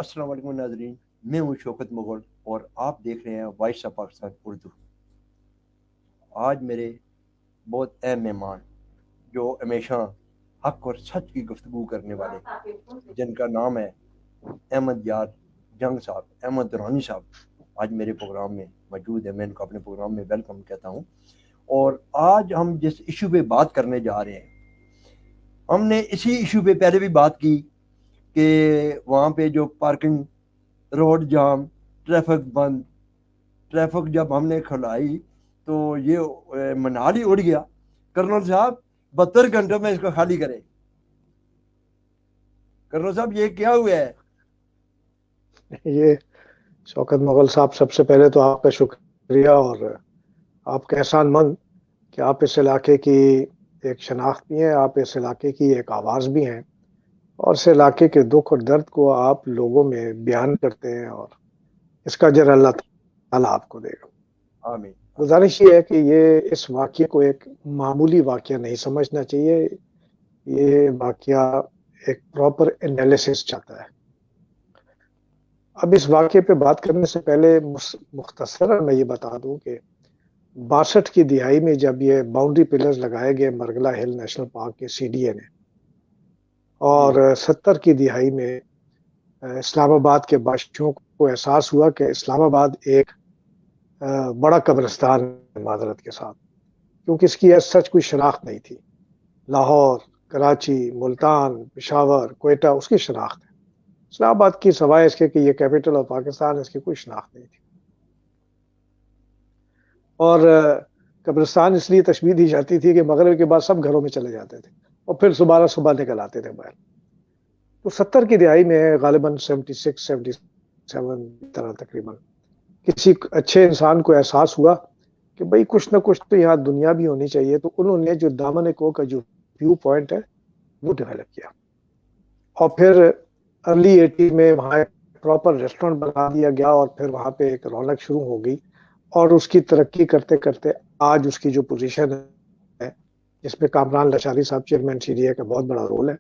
السلام علیکم ناظرین، میں ہوں شوکت مغل اور آپ دیکھ رہے ہیں وائس آف پاکستان اردو۔ آج میرے بہت اہم مہمان جو ہمیشہ حق اور سچ کی گفتگو کرنے والے، جن کا نام ہے احمد یار جنگ صاحب، احمد درانی صاحب، آج میرے پروگرام میں موجود ہے۔ میں ان کو اپنے پروگرام میں ویلکم کہتا ہوں۔ اور آج ہم جس ایشو پہ بات کرنے جا رہے ہیں، ہم نے اسی ایشو پہ پہلے بھی بات کی کہ وہاں پہ جو پارکنگ، روڈ جام، ٹریفک بند، ٹریفک جب ہم نے کھلائی تو یہ منال ہی اڑ گیا۔ کرنل صاحب 72 گھنٹوں میں اس کو خالی کرے۔ کرنل صاحب یہ کیا ہوا ہے؟ یہ شوکت مغل صاحب، سب سے پہلے تو آپ کا شکریہ اور آپ کا احسان مند کہ آپ اس علاقے کی ایک شناخت بھی ہیں، آپ اس علاقے کی ایک آواز بھی ہیں، اور اس علاقے کے دکھ اور درد کو آپ لوگوں میں بیان کرتے ہیں، اور اس کا اجر اللہ تعالیٰ آپ کو دے گا۔ آمین۔ گزارش یہ ہے کہ یہ اس واقعے کو ایک معمولی واقعہ نہیں سمجھنا چاہیے، یہ واقعہ ایک پراپر انالیسس چاہتا ہے۔ اب اس واقعے پہ بات کرنے سے پہلے مختصراً میں یہ بتا دوں کہ 62 کی دہائی میں جب یہ باؤنڈری پلرز لگائے گئے مرگلا ہل نیشنل پارک کے سی ڈی اے نے، اور 70 کی دہائی میں اسلام آباد کے باشندوں کو احساس ہوا کہ اسلام آباد ایک بڑا قبرستان ہے، معذرت کے ساتھ، کیونکہ اس کی سچ کوئی شناخت نہیں تھی۔ لاہور، کراچی، ملتان، پشاور، کوئٹہ اس کی شناخت ہے، اسلام آباد کی سوائے اس کے کہ یہ کیپٹل آف پاکستان، اس کی کوئی شناخت نہیں تھی۔ اور قبرستان اس لیے تشبیہ دی جاتی تھی کہ مغرب کے بعد سب گھروں میں چلے جاتے تھے اور پھر صبح نکل آتے تھے باہر۔ تو 70 کی دہائی میں غالباً 76 77 طرح تقریباً کسی اچھے انسان کو احساس ہوا کہ بھئی کچھ نہ کچھ تو یہاں دنیا بھی ہونی چاہیے، تو انہوں نے جو دامن کو کا جو ویو پوائنٹ ہے وہ ڈیولپ کیا، اور پھر ارلی 80 میں وہاں ایک پراپر ریسٹورینٹ بنا دیا گیا، اور پھر وہاں پہ ایک رونق شروع ہو گئی، اور اس کی ترقی کرتے کرتے آج اس کی جو پوزیشن ہے، جس میں کامران لاشاری صاحب چیئرمین سی ڈی اے کا بہت بڑا رول ہے،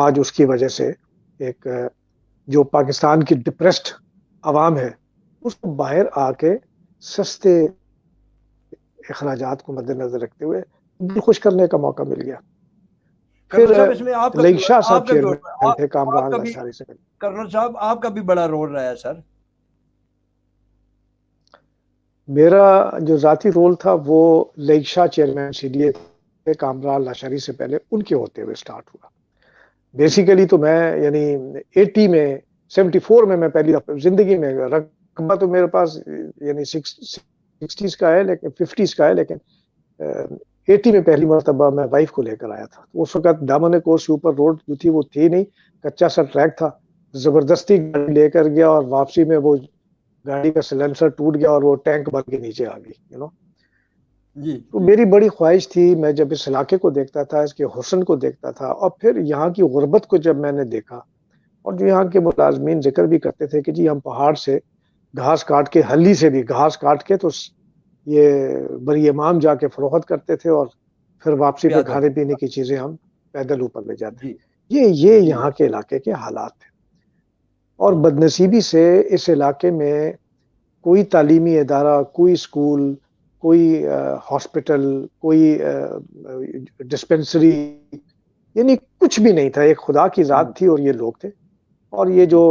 آج اس کی وجہ سے ایک جو پاکستان کی ڈپریسڈ عوام ہے اس کو باہر آ کے سستے اخراجات کو مد نظر رکھتے ہوئے دل خوش کرنے کا موقع مل گیا۔ کرنل صاحب اس میں آپ کا لئیک شاہ صاحب بھی چیئرمین تھے کامران بھی لاشاری سے۔ کرنل صاحب آپ کا بھی بڑا رول رہا ہے سر۔ میرا جو ذاتی رول تھا وہ Laeeq Shah chairman C D A تھے کامران لاشاری سے پہلے، ان کے ہوتے ہوئے سٹارٹ ہوا۔ بیسیکلی تو میں یعنی 80 میں 74 میں پہلی زندگی میں رقبہ تو میرے پاس یعنی 60s کا ہے، لیکن 50s کا ہے، لیکن 80 میں پہلی مرتبہ میں وائف کو لے کر آیا تھا۔ اس وقت دامن کوس کے اوپر روڈ جو تھی وہ تھی نہیں، کچا سا ٹریک تھا، زبردستی گاڑی لے کر گیا، اور واپسی میں وہ گاڑی کا سلنسر ٹوٹ گیا اور وہ ٹینک بن کے نیچے آ گئی۔ تو میری بڑی خواہش تھی، میں جب اس علاقے کو دیکھتا تھا، اس کے حسن کو دیکھتا تھا، اور پھر یہاں کی غربت کو جب میں نے دیکھا، اور جو یہاں کے ملازمین ذکر بھی کرتے تھے کہ جی ہم پہاڑ سے گھاس کاٹ کے، ہلی سے بھی گھاس کاٹ کے تو یہ بری امام جا کے فروخت کرتے تھے، اور پھر واپسی پہ کھانے پینے کی چیزیں ہم پیدل اوپر لے جاتے۔ یہ یہاں کے علاقے کے حالات ہیں، اور بدنصیبی سے اس علاقے میں کوئی تعلیمی ادارہ، کوئی اسکول، کوئی ہاسپٹل، کوئی ڈسپنسری، یعنی کچھ بھی نہیں تھا۔ ایک خدا کی ذات تھی اور یہ لوگ تھے، اور یہ جو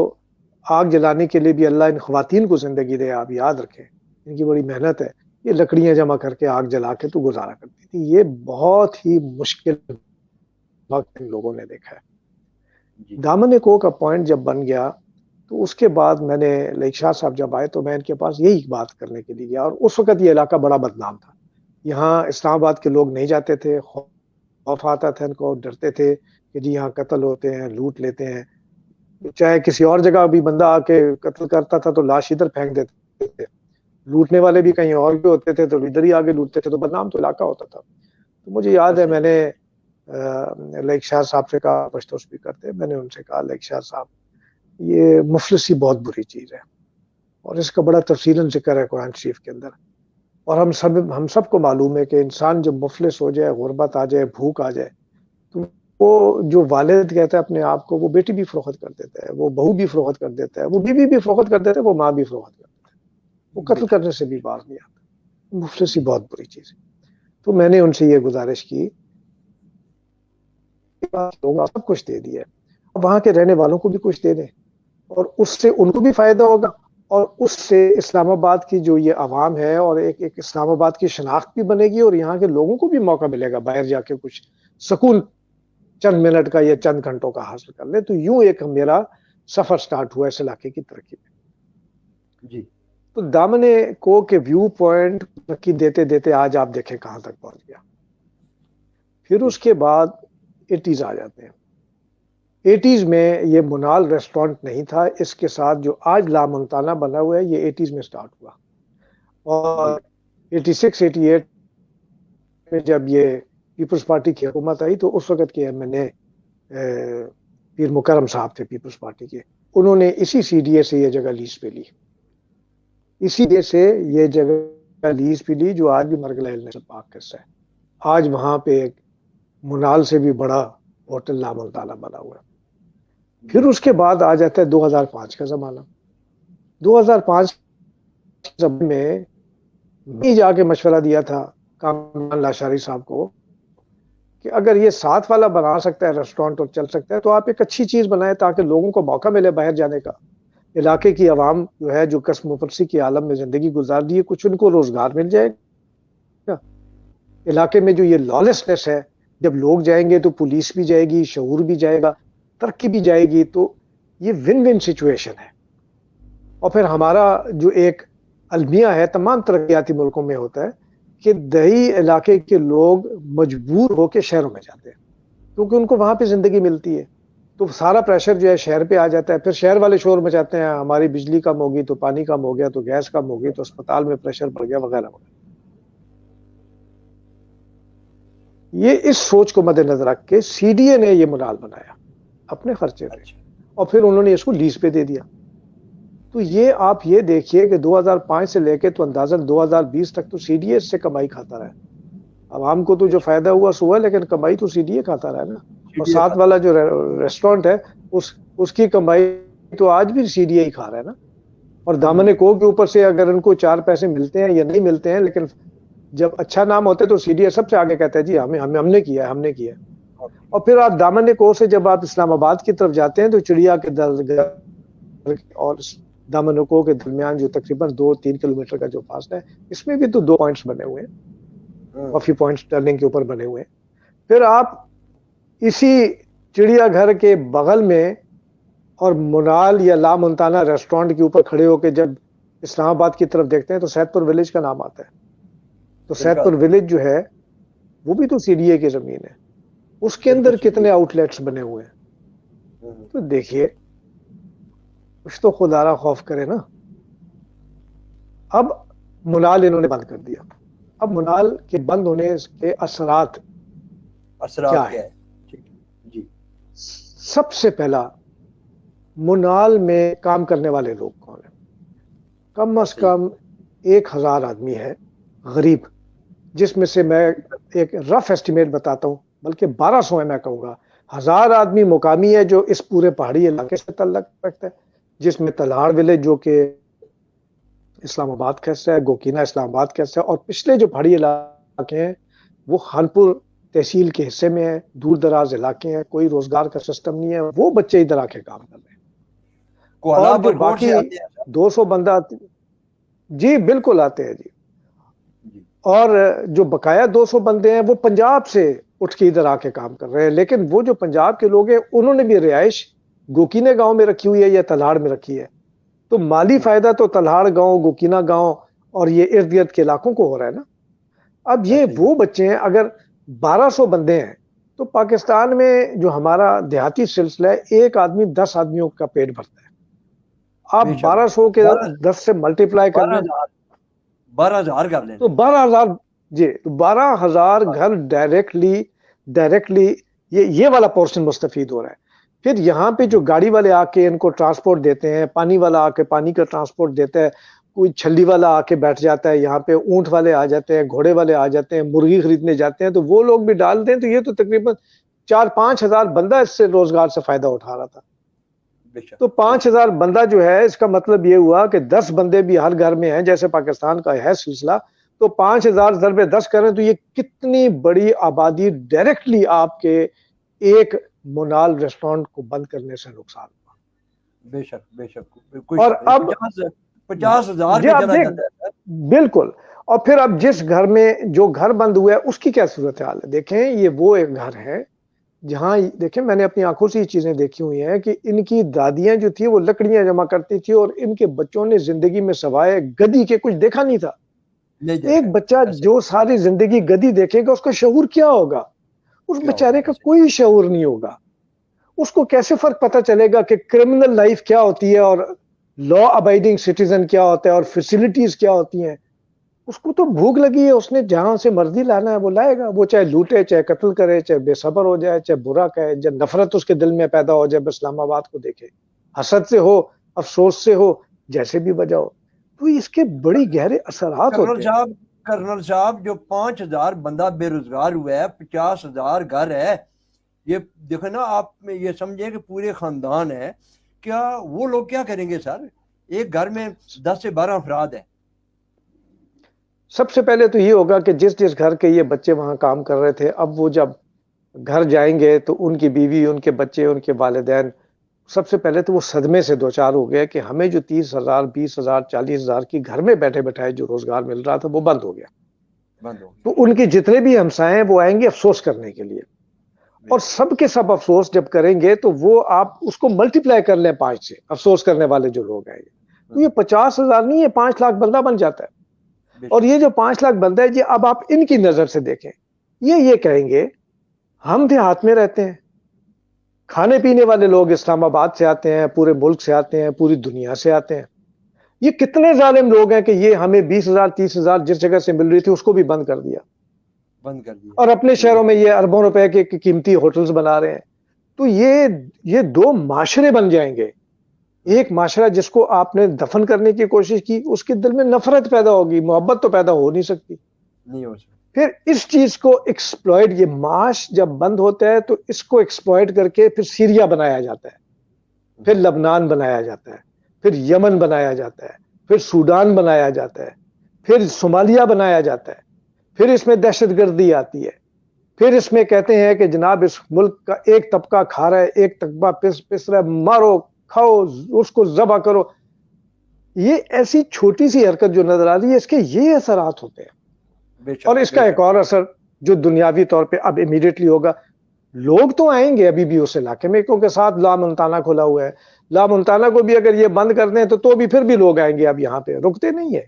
آگ جلانے کے لیے بھی اللہ ان خواتین کو زندگی دے، آپ یاد رکھیں ان کی بڑی محنت ہے، یہ لکڑیاں جمع کر کے آگ جلا کے تو گزارا کرتی تھی۔ یہ بہت ہی مشکل وقت ان لوگوں نے دیکھا ہے۔ دامن کو کا پوائنٹ جب بن گیا تو اس کے بعد میں نے لئیک شاہ صاحب جب آئے تو میں ان کے پاس یہی بات کرنے کے لیے گیا، اور اس وقت یہ علاقہ بڑا بدنام تھا، یہاں اسلام آباد کے لوگ نہیں جاتے تھے، خوف آتا تھا ان کو، ڈرتے تھے کہ جی یہاں قتل ہوتے ہیں، لوٹ لیتے ہیں، چاہے کسی اور جگہ بھی بندہ آ کے قتل کرتا تھا تو لاش ادھر پھینک دیتے تھے، لوٹنے والے بھی کہیں اور بھی ہوتے تھے تو ادھر ہی آگے لوٹتے تھے، تو بدنام تو علاقہ ہوتا تھا۔ تو مجھے یاد ہے میں نے لئیک شاہ صاحب سے کہا، پشتو اسپیکر تھے، میں نے ان سے کہا لئیک شاہ صاحب یہ مفلسی بہت بری چیز ہے، اور اس کا بڑا تفصیلاً ذکر ہے قرآن شریف کے اندر، اور ہم سب کو معلوم ہے کہ انسان جب مفلس ہو جائے، غربت آ جائے، بھوک آ جائے، تو وہ جو والد کہتا ہے اپنے آپ کو، وہ بیٹی بھی فروخت کر دیتا ہے، وہ بہو بھی فروخت کر دیتا ہے، وہ بیوی بھی فروخت کر دیتا ہے، وہ ماں بھی فروخت کر دیتا ہے، وہ قتل کرنے سے بھی باز نہیں آتا۔ مفلسی بہت بری چیز ہے۔ تو میں نے ان سے یہ گزارش کی، سب کچھ دے دیا، اب وہاں کے رہنے والوں کو بھی کچھ دے دیں، اور اس سے ان کو بھی فائدہ ہوگا، اور اس سے اسلام آباد کی جو یہ عوام ہے اور ایک اسلام آباد کی شناخت بھی بنے گی، اور یہاں کے لوگوں کو بھی موقع ملے گا باہر جا کے کچھ سکون چند منٹ کا یا چند گھنٹوں کا حاصل کر لے۔ تو یوں ایک میرا سفر سٹارٹ ہوا اس علاقے کی ترقی میں۔ جی تو دامن کو کے ویو پوائنٹ ترقی دیتے دیتے آج آپ دیکھیں کہاں تک پہنچ گیا۔ پھر اس کے بعد 80s آ جاتے ہیں۔ 80s میں یہ منال ریسٹورنٹ نہیں تھا، اس کے ساتھ جو آج لامنتانہ بنا ہوا ہے یہ 80s میں سٹارٹ ہوا، اور 86 88 میں جب یہ پیپلز پارٹی کی حکومت آئی تو اس وقت کے MNA پیر مکرم صاحب تھے پیپلز پارٹی کے، انہوں نے اسی CDA سے یہ جگہ لیز پہ لی، اسی CDA سے یہ جگہ لیز پہ لی جو آج بھی مرگلہ نیشنل پارک کا حصہ ہے۔ آج وہاں پہ ایک منال سے بھی بڑا ہوٹل لامنتانہ بنا ہوا ہے۔ پھر اس کے بعد آ جاتا ہے 2005 کا زمانہ۔ 2005 میں جا کے مشورہ دیا تھا کامران لاشاری صاحب کو کہ اگر یہ ساتھ والا بنا سکتا ہے ریسٹورنٹ اور چل سکتا ہے تو آپ ایک اچھی چیز بنائیں تاکہ لوگوں کو موقع ملے باہر جانے کا، علاقے کی عوام جو ہے جو قسم مفلسی کے عالم میں زندگی گزار دی ہے کچھ ان کو روزگار مل جائے گا۔ علاقے میں جو یہ لالسنس ہے، جب لوگ جائیں گے تو پولیس بھی جائے گی، شعور بھی جائے گا، ترقی بھی جائے گی، تو یہ ون ون سچویشن ہے۔ اور پھر ہمارا جو ایک المیہ ہے تمام ترقیاتی ملکوں میں ہوتا ہے کہ دیہی علاقے کے لوگ مجبور ہو کے شہروں میں جاتے ہیں کیونکہ ان کو وہاں پہ زندگی ملتی ہے، تو سارا پریشر جو ہے شہر پہ آ جاتا ہے۔ پھر شہر والے شور مچاتے ہیں ہماری بجلی کم ہوگی تو پانی کم ہو گیا، تو گیس کم ہو گئی تو اسپتال میں پریشر بڑھ گیا، وغیرہ وغیرہ۔ یہ اس سوچ کو مد نظر رکھ کے CDA نے یہ منال بنایا اپنے خرچے پہ، اور پھر انہوں نے اس کو لیز پہ دے دیا۔ تو یہ آپ یہ دیکھیے کہ 2005 سے لے کے تو اندازاً 2020 تک تو CDA اس سے کمائی کھاتا رہا۔ عوام کو تو جو فائدہ ہوا سو ہے، لیکن کمائی تو CDA کھاتا رہا نا۔ اور ساتھ والا جو ریسٹورنٹ ہے اس کی کمائی تو آج بھی CDA ہی کھا رہا ہے نا۔ اور دامن کو کے اوپر سے اگر ان کو 4 پیسے ملتے ہیں یا نہیں ملتے ہیں، لیکن جب اچھا نام ہوتا ہے تو CDA سب سے آگے کہتا ہے جی ہم نے کیا ہے، ہم نے کیا ہے۔ اور پھر آپ دامن کو سے جب آپ اسلام آباد کی طرف جاتے ہیں تو چڑیا کے اور دامن کو کے درمیان جو تقریباً 2-3 کلومیٹر کا جو فاصلہ ہے، اس میں بھی تو 2 پوائنٹس بنے ہوئے ہیں، کافی پوائنٹس ٹرننگ کے اوپر بنے ہوئے ہیں۔ پھر آپ اسی چڑیا گھر کے بغل میں اور منال یا لامنتانہ ریسٹورنٹ کے اوپر کھڑے ہو کے جب اسلام آباد کی طرف دیکھتے ہیں تو سید پور ولیج کا نام آتا ہے۔ تو سید پور ولیج جو ہے وہ بھی تو CDA کی زمین ہے، اس کے اندر کتنے آؤٹ لیٹس بنے ہوئے ہیں۔ تو دیکھیے کچھ تو خدا را خوف کرے نا۔ اب منال انہوں نے بند کر دیا۔ اب منال کے بند ہونے کے اثرات کیا ہے؟ جی سب سے پہلا، منال میں کام کرنے والے لوگ کون ہیں؟ کم از کم 1000 آدمی ہے غریب، جس میں سے میں ایک رف ایسٹیمیٹ بتاتا ہوں، بلکہ 1200 ہے، میں کہوں گا 1000 آدمی مقامی ہے جو اس پورے پہاڑی علاقے سے تعلق رکھتا ہے، جس میں تلہاڑ ولیج جو کہ اسلام آباد کا حصہ ہے، گوکینا اسلام آباد کا حصہ ہے، اور پچھلے جو پہاڑی علاقے ہیں وہ خانپور تحصیل کے حصے میں ہے، دور دراز علاقے ہیں، کوئی روزگار کا سسٹم نہیں ہے، وہ بچے ادھر آ کے کام کر رہے ہیں۔ اور جو باقی 200 بندہ جی بالکل آتے ہیں جی، اور جو بقایا 200 بندے ہیں وہ پنجاب سے اٹھ کے ادھر آ کے کام کر رہے ہیں، لیکن وہ جو پنجاب کے لوگ ہیں انہوں نے بھی رہائش گوکینے گاؤں میں رکھی ہوئی ہے یا تلہاڑ میں رکھی ہے، تو مالی فائدہ تو تلہاڑ گاؤں، گوکینا گاؤں اور یہ ارد گرد کے علاقوں کو ہو رہا ہے نا۔ اب یہ وہ بچے ہیں، اگر 1200 بندے ہیں تو پاکستان میں جو ہمارا دیہاتی سلسلہ ہے، ایک آدمی 10 آدمیوں کا پیٹ بھرتا ہے۔ آپ 1200 کے 10 سے ملٹیپلائی کر لیں، 12,000 کر لیں تو 12,000 جی، 12,000 گھر ڈائریکٹلی یہ والا پورشن مستفید ہو رہا ہے۔ پھر یہاں پہ جو گاڑی والے آ کے ان کو ٹرانسپورٹ دیتے ہیں، پانی والا آ کے پانی کا ٹرانسپورٹ دیتا ہے، کوئی چھلی والا آ کے بیٹھ جاتا ہے یہاں پہ، اونٹ والے آ جاتے ہیں، گھوڑے والے آ جاتے ہیں، مرغی خریدنے جاتے ہیں، تو وہ لوگ بھی ڈال دیں تو یہ تو تقریباً 4-5 ہزار بندہ اس سے روزگار سے فائدہ اٹھا رہا تھا. بے شک. تو 5 ہزار بندہ جو ہے اس کا مطلب یہ ہوا کہ 10 بندے بھی ہر گھر میں ہیں جیسے پاکستان کا ہے سلسلہ. تو 5,000 ضرب 10 کریں تو یہ کتنی بڑی آبادی ڈائریکٹلی آپ کے ایک منال ریسٹورانٹ کو بند کرنے سے نقصان ہوا. بے شک بے شک. کوئی اور شک نہیں. اب 50,000 یہ پہ آپ چلا دیکھ جاتا ہے. بالکل. اور پھر اب جس گھر میں جو گھر بند ہوا ہے اس کی کیا صورتحال ہے. دیکھیں یہ وہ ایک گھر ہے جہاں دیکھیں میں نے اپنی آنکھوں سے یہ چیزیں دیکھی ہوئی ہیں کہ ان کی دادیاں جو تھی وہ لکڑیاں جمع کرتی تھی اور ان کے بچوں نے زندگی میں سوائے گدی کے کچھ دیکھا نہیں تھا. نہیں دیکھا ایک ہے. بچہ ایسے جو ساری زندگی گدی دیکھے گا اس کا شعور کیا ہوگا. اس کیا ہوگا بیچارے کا ایسے. کوئی شعور نہیں ہوگا. اس کو کیسے فرق پتہ چلے گا کہ کرمنل لائف کیا ہوتی ہے اور لا ابائڈنگ سٹیزن کیا ہوتا ہے اور فیسلٹیز کیا ہوتی ہیں. اس کو تو بھوک لگی ہے, اس نے جہاں سے مرضی لانا ہے وہ لائے گا. وہ چاہے لوٹے, چاہے قتل کرے, چاہے بے صبر ہو جائے, چاہے برا کہے, جب نفرت اس کے دل میں پیدا ہو جائے. اسلام آباد کو دیکھے, حسد سے ہو, افسوس سے ہو, جیسے بھی وجہ ہو, تو اس کے بڑی گہرے اثرات ہوتے ہیں. کرنل صاحب جو 5,000 بندہ بے روزگار ہوا ہے, 50,000 گھر ہے. یہ دیکھو نا, آپ یہ سمجھیں کہ پورے خاندان ہے. کیا وہ لوگ کیا کریں گے سر؟ ایک گھر میں 10 سے 12 افراد ہیں. سب سے پہلے تو یہ ہوگا کہ جس جس گھر کے یہ بچے وہاں کام کر رہے تھے, اب وہ جب گھر جائیں گے تو ان کی بیوی, ان کے بچے, ان کے والدین سب سے پہلے تو وہ صدمے سے دوچار ہو گیا کہ ہمیں جو 30,000 20,000 40,000 کی گھر میں بیٹھے بیٹھائے جو روزگار مل رہا تھا وہ بند ہو گیا. بند ہو تو ان کے جتنے بھی ہمسائے ہیں وہ آئیں گے افسوس کرنے کے لیے, اور گئے. سب کے سب افسوس جب کریں گے تو وہ آپ اس کو ملٹی پلائی کر لیں 5 سے, افسوس کرنے والے جو لوگ آئیں گے, تو یہ 50,000 نہیں, یہ 5 لاکھ بندہ بن جاتا ہے. اور یہ جو 5 لاکھ بندہ ہے جی, اب آپ ان کی نظر سے دیکھیں, یہ کہیں گے ہم دیہات میں رہتے ہیں, کھانے پینے والے لوگ اسلام آباد سے آتے ہیں, پورے ملک سے آتے ہیں, پوری دنیا سے آتے ہیں. یہ کتنے ظالم لوگ ہیں کہ یہ ہمیں 20,000 30,000 جس جگہ سے مل رہی تھی اس کو بھی بند کر دیا, بند کر دیا. اور اپنے شہروں میں یہ اربوں روپے کے قیمتی ہوٹلز بنا رہے ہیں. تو یہ 2 معاشرے بن جائیں گے. ایک معاشرہ جس کو آپ نے دفن کرنے کی کوشش کی, اس کے دل میں نفرت پیدا ہوگی, محبت تو پیدا ہو نہیں سکتی. نہیں ہو سکتا. پھر اس چیز کو ایکسپلائٹ, یہ معاش جب بند ہوتا ہے تو اس کو ایکسپلائٹ کر کے پھر سیریا بنایا جاتا ہے, پھر لبنان بنایا جاتا ہے, پھر یمن بنایا جاتا ہے, پھر سوڈان بنایا جاتا ہے, پھر صومالیہ بنایا جاتا ہے, پھر اس میں دہشت گردی آتی ہے, پھر اس میں کہتے ہیں کہ جناب اس ملک کا ایک طبقہ کھا رہا ہے, ایک طبقہ پس رہا ہے, مارو کھاؤ اس کو ذبح کرو. یہ ایسی چھوٹی سی حرکت جو نظر آ رہی ہے, اس کے یہ اثرات ہوتے ہیں. بے اور شک اس بے کا ایک شک. اور اثر جو دنیاوی طور پہ اب امیڈیٹلی ہوگا, لوگ تو آئیں گے ابھی بھی اس علاقے میں, کیونکہ ساتھ لامنتانہ کھلا ہوا ہے. لامنتانہ کو بھی اگر یہ بند کر دیں تو بھی پھر بھی لوگ آئیں گے, اب یہاں پہ رکتے نہیں ہے.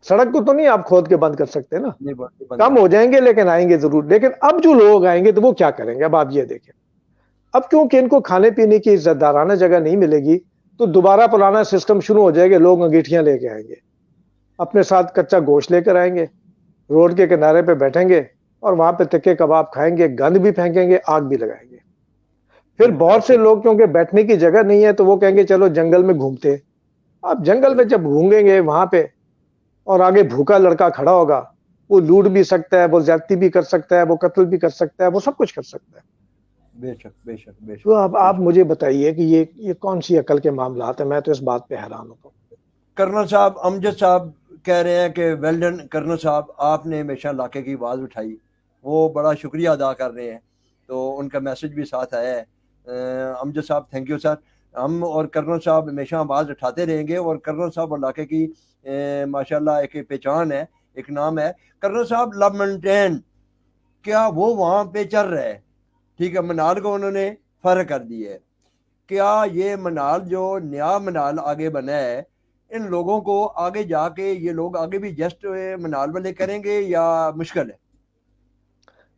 سڑک کو تو نہیں آپ کھود کے بند کر سکتے نا, نہیں بند کم کر ہو سکتے. جائیں گے لیکن آئیں گے ضرور. لیکن اب جو لوگ آئیں گے تو وہ کیا کریں گے, اب آپ یہ دیکھیں, اب کیونکہ ان کو کھانے پینے کی عزت دارانہ جگہ نہیں ملے گی تو دوبارہ پرانا سسٹم شروع ہو جائے گا. لوگ انگیٹھیاں لے کے آئیں گے, اپنے ساتھ کچا گوشت لے کر آئیں گے, روڈ کے کنارے پہ بیٹھیں گے اور وہاں پہ تکے کباب کھائیں گے, گند بھی پھینکیں گے, آگ بھی لگائیں گے. پھر بالکل بہت سے ایسے. لوگ کیونکہ بیٹھنے کی جگہ نہیں ہے تو وہ کہیں گے چلو جنگل میں گھومتے. آپ جنگل میں جب گھومیں گے وہاں پہ اور آگے بھوکا لڑکا کھڑا ہوگا, وہ لوٹ بھی سکتا ہے, وہ زیادتی بھی کر سکتا ہے, وہ قتل بھی کر سکتا ہے, وہ سب کچھ کر سکتا ہے. بے شک بے شک بے تو شک اب بے آپ شک. مجھے بتائیے کہ یہ کون سی عقل کے معاملات ہیں, میں تو اس بات پہ حیران ہوتا ہوں. کرنل صاحب امجد صاحب کہہ رہے ہیں کہ ویل ڈن کرنل صاحب, آپ نے ہمیشہ علاقے کی آواز اٹھائی, وہ بڑا شکریہ ادا کر رہے ہیں. تو ان کا میسج بھی ساتھ آیا ہے. امجد صاحب تھینک یو سر. ہم اور کرنل صاحب ہمیشہ آواز اٹھاتے رہیں گے, اور کرنل صاحب علاقے کی ماشاءاللہ ایک پہچان ہے, ایک نام ہے. کرنل صاحب لو مینٹین, کیا وہ وہاں پہ چل رہا ہے؟ ٹھیک ہے, منال کو انہوں نے فرق کر دی ہے. کیا یہ منال جو نیا منال آگے بنا ہے, ان لوگوں کو آگے جا کے یہ لوگ آگے بھی جسٹ منال والے کریں گے یا مشکل ہے؟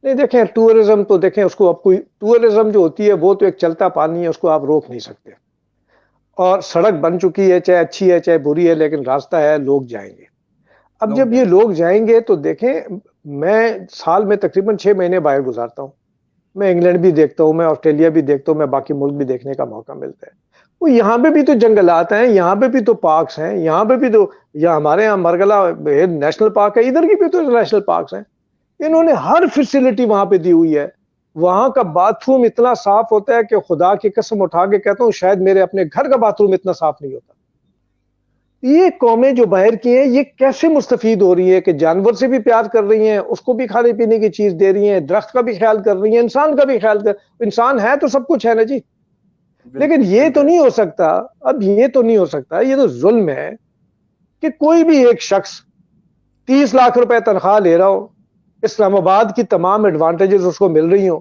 نہیں دیکھیں, ٹورزم تو دیکھیں, اس کو اب کوئی ٹورزم جو ہوتی ہے وہ تو ایک چلتا پانی ہے, اس کو آپ روک نہیں سکتے. اور سڑک بن چکی ہے, چاہے اچھی ہے چاہے بری ہے, لیکن راستہ ہے, لوگ جائیں گے. اب لوگ جب یہ جائیں لوگ جائیں گے تو دیکھیں, میں سال میں تقریباً 6 مہینے باہر گزارتا ہوں. میں انگلینڈ بھی دیکھتا ہوں, میں آسٹریلیا بھی دیکھتا ہوں, میں باقی ملک بھی دیکھنے کا موقع ملتا ہے. وہ یہاں پہ بھی تو جنگلات ہیں, یہاں پہ بھی تو پارکس ہیں, یہاں پہ بھی تو, یا ہمارے یہاں مرگلا نیشنل پارک ہے, ادھر کی بھی تو نیشنل پارکس ہیں. انہوں نے ہر فیسلٹی وہاں پہ دی ہوئی ہے. وہاں کا باتھ روم اتنا صاف ہوتا ہے کہ خدا کی قسم اٹھا کے کہتا ہوں شاید میرے اپنے گھر کا باتھ روم اتنا صاف نہیں ہوتا. یہ قومیں جو باہر کی ہیں یہ کیسے مستفید ہو رہی ہے کہ جانور سے بھی پیار کر رہی ہیں, اس کو بھی کھانے پینے کی چیز دے رہی ہیں, درخت کا بھی خیال کر رہی ہیں, انسان کا بھی خیال انسان ہے تو سب کچھ ہے نا جی. لیکن یہ تو نہیں ہو سکتا, اب یہ تو نہیں ہو سکتا, یہ تو ظلم ہے کہ کوئی بھی ایک شخص 30 لاکھ روپے تنخواہ لے رہا ہو, اسلام آباد کی تمام ایڈوانٹیجز اس کو مل رہی ہوں,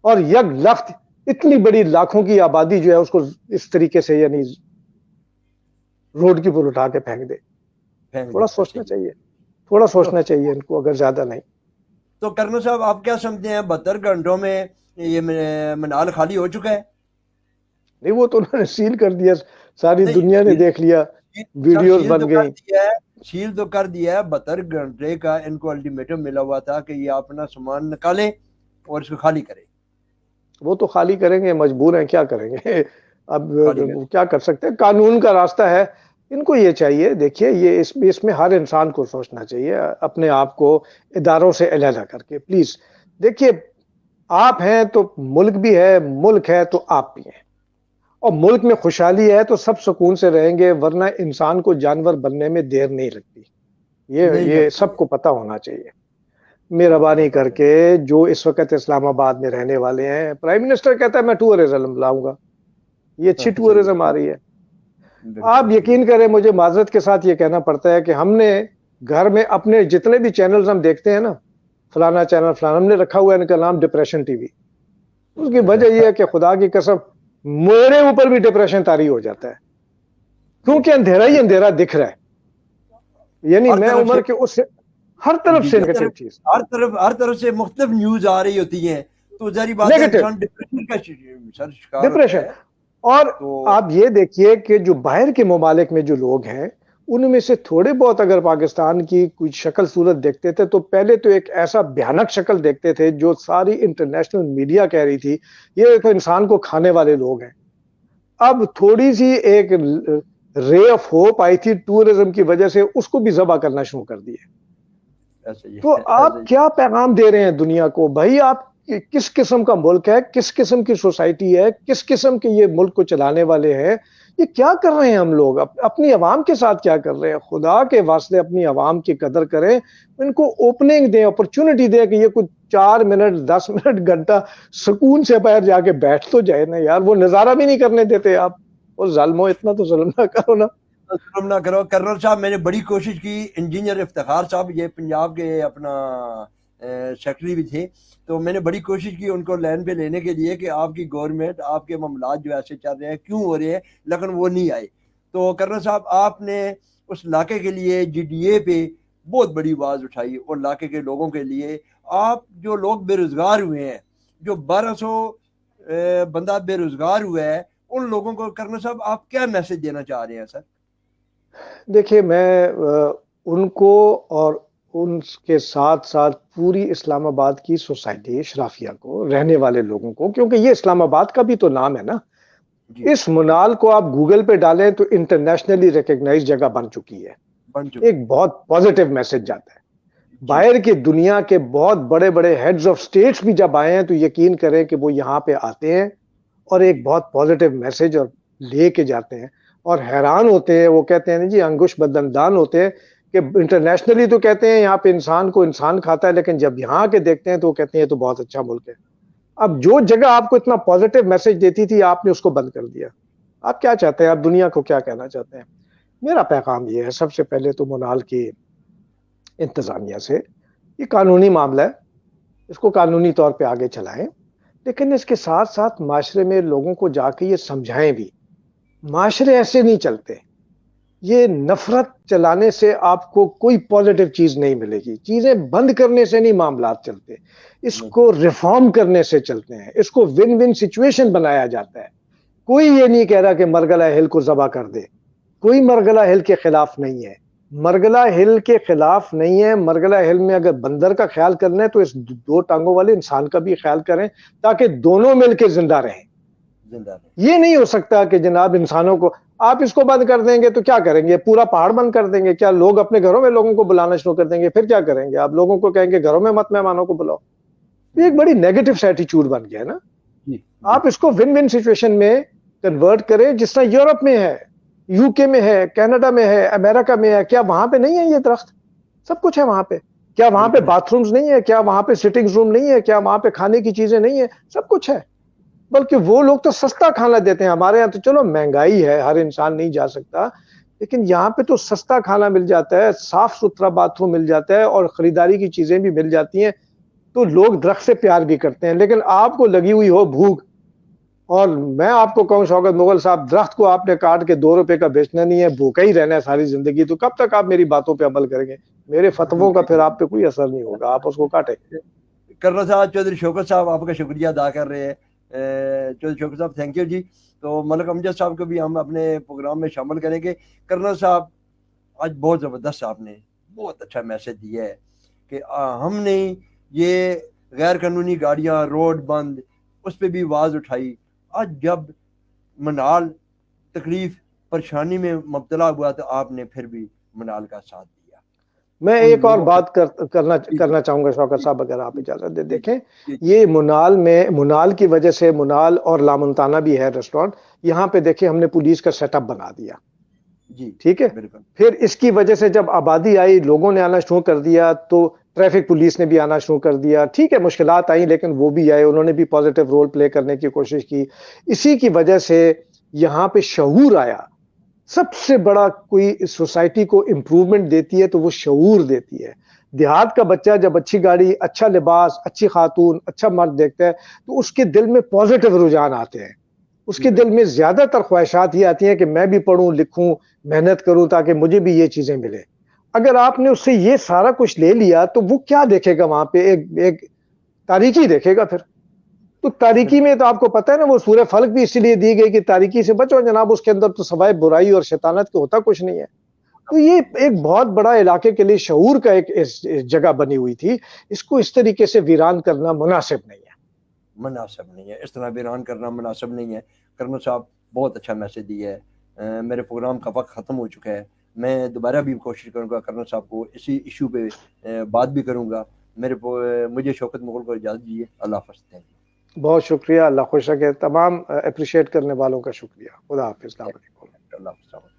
اور یک لخت اتنی بڑی لاکھوں کی آبادی جو ہے اس کو اس طریقے سے یعنی روڈ کی پر اٹھا کے پھینک دے. تھوڑا سوچنا چاہیے, تھوڑا سوچنا چاہیے ان کو, اگر زیادہ نہیں. تو کرنل صاحب آپ کیا سمجھتے ہیں 72 گھنٹوں میں یہ منال خالی ہو چکا ہے؟ نہیں, وہ تو انہوں نے سیل کر دیا, ساری دنیا نے دیکھ لیا, ویڈیوز بن گئی. سیل تو کر دیا ہے, 72 گھنٹے کا ان کو الٹیمیٹم ملا ہوا تھا کہ یہ اپنا سامان نکالیں اور اس کو خالی کریں. وہ تو خالی کریں گے, مجبور ہیں, کیا کریں گے, اب کیا کر سکتے ہیں, قانون کا راستہ ہے. ان کو یہ چاہیے, دیکھیے یہ اس میں ہر انسان کو سوچنا چاہیے, اپنے آپ کو اداروں سے علیحدہ کر کے. پلیز دیکھیے, آپ ہیں تو ملک بھی ہے, ملک ہے تو آپ بھی ہیں, اور ملک میں خوشحالی ہے تو سب سکون سے رہیں گے, ورنہ انسان کو جانور بننے میں دیر نہیں لگتی. یہ سب کو پتہ ہونا چاہیے. مہربانی کر کے جو اس وقت اسلام آباد میں رہنے والے ہیں, پرائم منسٹر کہتا ہے میں ٹورزم لاؤں گا, یہ اچھی ٹورزم آ رہی ہے. آپ یقین کریں, مجھے معذرت کے ساتھ یہ کہنا پڑتا ہے کہ ہم نے گھر میں اپنے جتنے بھی چینلز ہم دیکھتے ہیں نا, فلانا چینل فلانا, ہم نے رکھا ہوا ہے ان کا نام ڈپریشن ٹی وی. اس کی وجہ یہ ہے کہ خدا کی قسم میرے اوپر بھی ڈپریشن طاری ہو جاتا ہے, کیونکہ اندھیرا ہی اندھیرا دکھ رہا ہے. یعنی میں عمر کے اس سے ہر طرف سے نیگیٹو چیز, ہر طرف سے مختلف نیوز آ رہی ہوتی ہیں, تو ظاہری بات ہے انسان ڈپریشن کا شکار ہوتا ہے. اور آپ یہ دیکھیے کہ جو باہر کے ممالک میں جو لوگ ہیں, ان میں سے تھوڑے بہت اگر پاکستان کی کوئی شکل صورت دیکھتے تھے تو پہلے تو ایک ایسا بھیانک شکل دیکھتے تھے جو ساری انٹرنیشنل میڈیا کہہ رہی تھی یہ تو انسان کو کھانے والے لوگ ہیں. اب تھوڑی سی ایک رے آف ہوپ آئی تھی ٹورزم کی وجہ سے, اس کو بھی ذبح کرنا شروع کر دیے. تو آپ کیا پیغام دے رہے ہیں دنیا کو؟ بھائی آپ کس قسم کا ملک ہے, کس قسم کی سوسائٹی ہے, کس قسم کے یہ ملک کو چلانے والے ہیں, یہ کیا کر رہے ہیں ہم لوگ, اپنی عوام کے ساتھ کیا کر رہے ہیں؟ خدا کے واسطے اپنی عوام کی قدر کریں, ان کو اوپننگ دیں, اپرچونٹی دیں کہ یہ کچھ 4 منٹ 10 منٹ گھنٹہ سکون سے باہر جا کے بیٹھ تو جائے نا یار, وہ نظارہ بھی نہیں کرنے دیتے آپ. وہ ظالمو, اتنا تو ظلم نہ کرو نا, ظلم نہ کرو. کرنل صاحب میں نے بڑی کوشش کی, انجینئر افتخار صاحب یہ پنجاب کے اپنا سیکرٹری بھی تھے, تو میں نے بڑی کوشش کی ان کو لائن پہ لینے کے لیے کہ آپ کی گورنمنٹ, آپ کے معاملات جو ایسے چل رہے ہیں کیوں ہو رہے ہیں, لیکن وہ نہیں آئے. تو کرنل صاحب آپ نے اس علاقے کے لیے جی ڈی اے پہ بہت بڑی آواز اٹھائی, اور علاقے کے لوگوں کے لیے. آپ جو لوگ بے روزگار ہوئے ہیں, جو 1200 بندہ بے روزگار ہوا ہے, ان لوگوں کو کرنل صاحب آپ کیا میسج دینا چاہ رہے ہیں سر؟ دیکھیے میں ان کو اور ان کے ساتھ ساتھ پوری اسلام آباد کی سوسائٹی اشرافیہ کو, رہنے والے لوگوں کو, کیونکہ یہ اسلام آباد کا بھی تو نام ہے نا, اس منال کو آپ گوگل پہ ڈالیں تو انٹرنیشنلی ریکگنائز جگہ بن چکی ہے. ایک بہت پازیٹیو میسج جاتا ہے. باہر کی دنیا کے بہت بڑے بڑے ہیڈز آف سٹیٹس بھی جب آئے ہیں تو یقین کریں کہ وہ یہاں پہ آتے ہیں اور ایک بہت پازیٹیو میسج اور لے کے جاتے ہیں, اور حیران ہوتے ہیں. وہ کہتے ہیں جی انگوش بدندان ہوتے ہیں کہ انٹرنیشنلی تو کہتے ہیں یہاں پہ انسان کو انسان کھاتا ہے, لیکن جب یہاں کے دیکھتے ہیں تو وہ کہتے ہیں یہ تو بہت اچھا ملک ہے. اب جو جگہ آپ کو اتنا پازیٹیو میسج دیتی تھی آپ نے اس کو بند کر دیا. آپ کیا چاہتے ہیں, آپ دنیا کو کیا کہنا چاہتے ہیں؟ میرا پیغام یہ ہے, سب سے پہلے تو منال کی انتظامیہ سے, یہ قانونی معاملہ ہے, اس کو قانونی طور پہ آگے چلائیں, لیکن اس کے ساتھ ساتھ معاشرے میں لوگوں کو جا کے یہ سمجھائیں بھی. معاشرے ایسے نہیں چلتے, یہ نفرت چلانے سے آپ کو کوئی پازیٹیو چیز نہیں ملے گی. چیزیں بند کرنے سے نہیں معاملات چلتے, اس کو ریفارم کرنے سے چلتے ہیں. اس کو ون ون سچویشن بنایا جاتا ہے. کوئی یہ نہیں کہہ رہا کہ مرگلہ ہل کو ذبح کر دے, کوئی مرگلہ ہل کے خلاف نہیں ہے, مرگلہ ہل کے خلاف نہیں ہے. مرگلہ ہل میں اگر بندر کا خیال کرنا ہے تو اس 2 ٹانگوں والے انسان کا بھی خیال کریں, تاکہ دونوں مل کے زندہ رہیں. یہ نہیں ہو سکتا کہ جناب انسانوں کو آپ اس کو بند کر دیں گے تو کیا کریں گے, پورا پہاڑ بند کر دیں گے کیا؟ لوگ اپنے گھروں میں لوگوں کو بلانا شروع کر دیں گے, پھر کیا کریں گے؟ آپ لوگوں کو کہیں گے گھروں میں مت مہمانوں کو بلاؤ. یہ ایک بڑی نیگیٹو ایٹیچیوڈ بن گیا ہے نا. جی آپ اس کو ون ون سچویشن میں کنورٹ کریں جس طرح یورپ میں ہے, یو کے میں ہے, کینیڈا میں ہے, امریکہ میں ہے. کیا وہاں پہ نہیں ہے یہ درخت؟ سب کچھ ہے وہاں پہ. کیا وہاں پہ بالکل باتھ رومز نہیں ہے؟ کیا وہاں پہ سٹنگ روم نہیں ہے؟ کیا وہاں پہ کھانے کی چیزیں نہیں ہے؟ سب کچھ ہے. بلکہ وہ لوگ تو سستا کھانا دیتے ہیں. ہمارے یہاں تو چلو مہنگائی ہے, ہر انسان نہیں جا سکتا, لیکن یہاں پہ تو سستا کھانا مل جاتا ہے, صاف ستھرا باتھ روم مل جاتا ہے, اور خریداری کی چیزیں بھی مل جاتی ہیں. تو لوگ درخت سے پیار بھی کرتے ہیں. لیکن آپ کو لگی ہوئی ہو بھوک, اور میں آپ کو کہوں شوکت مغل صاحب, درخت کو آپ نے کاٹ کے 2 روپے کا بیچنا نہیں ہے, بھوکا ہی رہنا ہے ساری زندگی, تو کب تک آپ میری باتوں پہ عمل کریں گے؟ میرے فتووں کا پھر آپ پہ کوئی اثر نہیں ہوگا, آپ اس کو کاٹیں. کرنا صاحب, چودھری شوکت صاحب آپ کا شکریہ ادا کر رہے ہیں. چودھری شوکت صاحب تھینک یو جی. تو ملک امجد صاحب کو بھی ہم اپنے پروگرام میں شامل کریں گے. کرنا صاحب آج بہت زبردست آپ نے بہت اچھا میسج دیا ہے کہ ہم نے یہ غیر قانونی گاڑیاں, روڈ بند, اس پہ بھی آواز اٹھائی. آج جب منال تکلیف پریشانی میں مبتلا ہوا تو آپ نے پھر بھی منال کا ساتھ دیا. میں ان ایک اور لوگوں بات جی کرنا چاہوں گا شوکت صاحب, اگر آپ اجازت دے. جی دیکھیں, جی یہ منال کی وجہ سے, منال اور لامنتانہ بھی ہے ریسٹورانٹ, یہاں پہ دیکھیں ہم نے پولیس کا سیٹ اپ بنا دیا. جی ٹھیک ہے. بالکل پھر اس کی وجہ سے جب آبادی آئی, لوگوں نے آنا شروع کر دیا, تو ٹریفک پولیس نے بھی آنا شروع کر دیا. ٹھیک ہے, مشکلات آئیں, لیکن وہ بھی آئے, انہوں نے بھی پازیٹیو رول پلے کرنے کی کوشش کی. اسی کی وجہ سے یہاں پہ شعور آیا. سب سے بڑا کوئی سوسائٹی کو امپروومنٹ دیتی ہے تو وہ شعور دیتی ہے. دیہات کا بچہ جب اچھی گاڑی, اچھا لباس, اچھی خاتون, اچھا مرد دیکھتا ہے تو اس کے دل میں پازیٹیو رجحان آتے ہیں. اس کے دل میں زیادہ تر خواہشات یہ آتی ہیں کہ میں بھی پڑھوں لکھوں, محنت کروں تاکہ مجھے بھی یہ چیزیں ملے. اگر آپ نے اس سے یہ سارا کچھ لے لیا تو وہ کیا دیکھے گا وہاں پہ؟ ایک تاریکی دیکھے گا. پھر تو تاریکی میں تو آپ کو پتہ ہے نا, وہ سورہ فلق بھی اسی لیے دی گئی کہ تاریکی سے بچو جناب, اس کے اندر تو سوائے برائی اور شیطانت کے ہوتا کچھ نہیں ہے. تو یہ ایک بہت بڑا علاقے کے لیے شعور کا ایک جگہ بنی ہوئی تھی. اس کو اس طریقے سے ویران کرنا مناسب نہیں ہے. مناسب نہیں ہے, اس طرح بیران کرنا مناسب نہیں ہے. کرنل صاحب بہت اچھا میسج دیا ہے. میرے پروگرام کا وقت ختم ہو چکا ہے. میں دوبارہ بھی کوشش کروں گا کرنل صاحب کو اسی ایشو پہ بات بھی کروں گا. مجھے شوکت مغل کو اجازت دیجیے. اللہ حافظ. بہت شکریہ, اللہ خوش رکھے. تمام اپریشیٹ کرنے والوں کا شکریہ. خدا حافظ. السلام علیکم. اللہ حافظ.